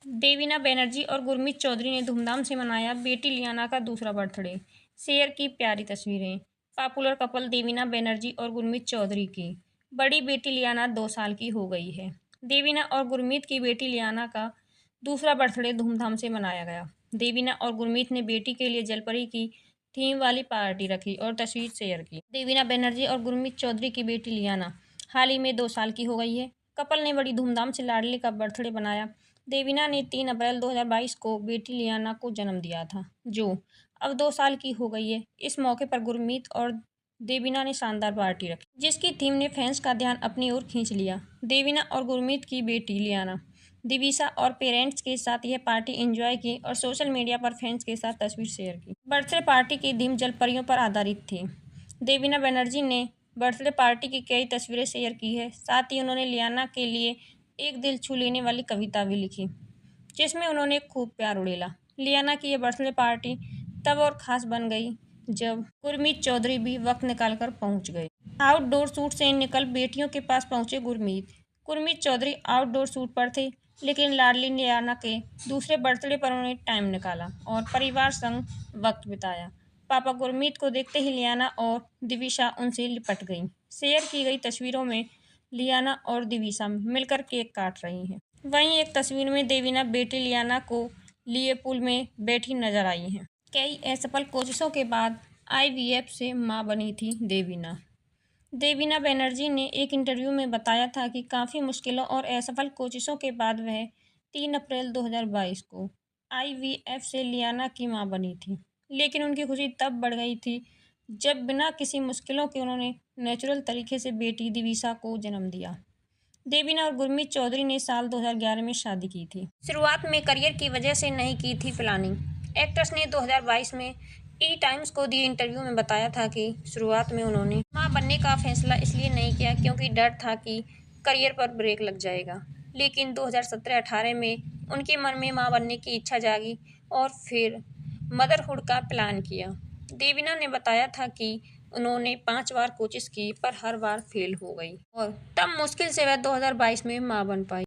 देवीना बनर्जी और गुरमीत चौधरी ने धूमधाम से मनाया बेटी लियाना का दूसरा बर्थडे। शेयर की प्यारी तस्वीरें। पॉपुलर कपल देवीना बनर्जी और गुरमीत चौधरी की बड़ी बेटी लियाना 2 साल की हो गई है। देवीना और गुरमीत की बेटी लियाना का दूसरा बर्थडे धूमधाम से मनाया गया। देवीना और गुरमीत ने बेटी के लिए जलपरी की थीम वाली पार्टी रखी और तस्वीर शेयर की। देवीना बनर्जी और गुरमीत चौधरी की बेटी लियाना हाल ही में 2 साल की हो गई है। कपल ने बड़ी धूमधाम से लाडली का बर्थडे बनाया। देवीना ने 3 अप्रैल 2022 को बेटी लियाना को जन्म दिया था, जो अब 2 साल की हो गई है। इस मौके पर गुरमीत और देवीना ने शानदार पार्टी रखी, जिसकी थीम ने फैंस का ध्यान अपनी ओर खींच लिया। देवीना और गुरमीत की बेटी लियाना दिविशा और पेरेंट्स के साथ यह पार्टी एंजॉय की और सोशल मीडिया पर फैंस के साथ तस्वीर शेयर की। बर्थडे पार्टी की थीम जलपरियों पर आधारित थी। देवीना बनर्जी ने बर्थडे पार्टी की कई तस्वीरें शेयर की है। साथ ही उन्होंने लियाना के लिए एक दिल छू लेने वाली कविता भी लिखी, जिसमें उन्होंने खूब प्यार उड़ेला। लियाना की यह बर्थडे पार्टी तब और ख़ास बन गई जब गुरमीत चौधरी भी वक्त निकालकर पहुंच गए। आउटडोर शूट से निकल बेटियों के पास पहुंचे गुरमीत। गुरमीत चौधरी आउटडोर शूट पर थे, लेकिन लाडली लियाना के दूसरे बर्थडे पर उन्होंने टाइम निकाला और परिवार संग वक्त बिताया। पापा गुरमीत को देखते ही लियाना और दिविशा उनसे लिपट गईं। शेयर की गई तस्वीरों में लियाना और दिविशा मिलकर केक काट रही हैं। वहीं एक तस्वीर में देवीना बेटी लियाना को लिए पूल में बैठी नजर आई हैं। कई असफल कोशिशों के बाद IVF से मां बनी थी देवीना। देवीना बनर्जी ने एक इंटरव्यू में बताया था कि काफ़ी मुश्किलों और असफल कोशिशों के बाद वह 3 अप्रैल 2022 को IVF से लियाना की मां बनी थी। लेकिन उनकी खुशी तब बढ़ गई थी जब बिना किसी मुश्किलों के उन्होंने नेचुरल तरीके से बेटी दिविशा को जन्म दिया। देवीना और गुरमीत चौधरी ने साल 2011 में शादी की थी। शुरुआत में करियर की वजह से नहीं की थी प्लानिंग। एक्ट्रेस ने 2022 में टाइम्स को दिए इंटरव्यू में बताया था कि शुरुआत में उन्होंने मां बनने का फैसला इसलिए नहीं किया क्योंकि डर था कि करियर पर ब्रेक लग जाएगा। लेकिन 2017-18 में उनके मन में मां बनने की इच्छा जागी और फिर मदरहुड का प्लान किया। देवीना ने बताया था कि उन्होंने 5 बार कोशिश की पर हर बार फेल हो गई और तब मुश्किल से वह 2022 में मां बन पाई।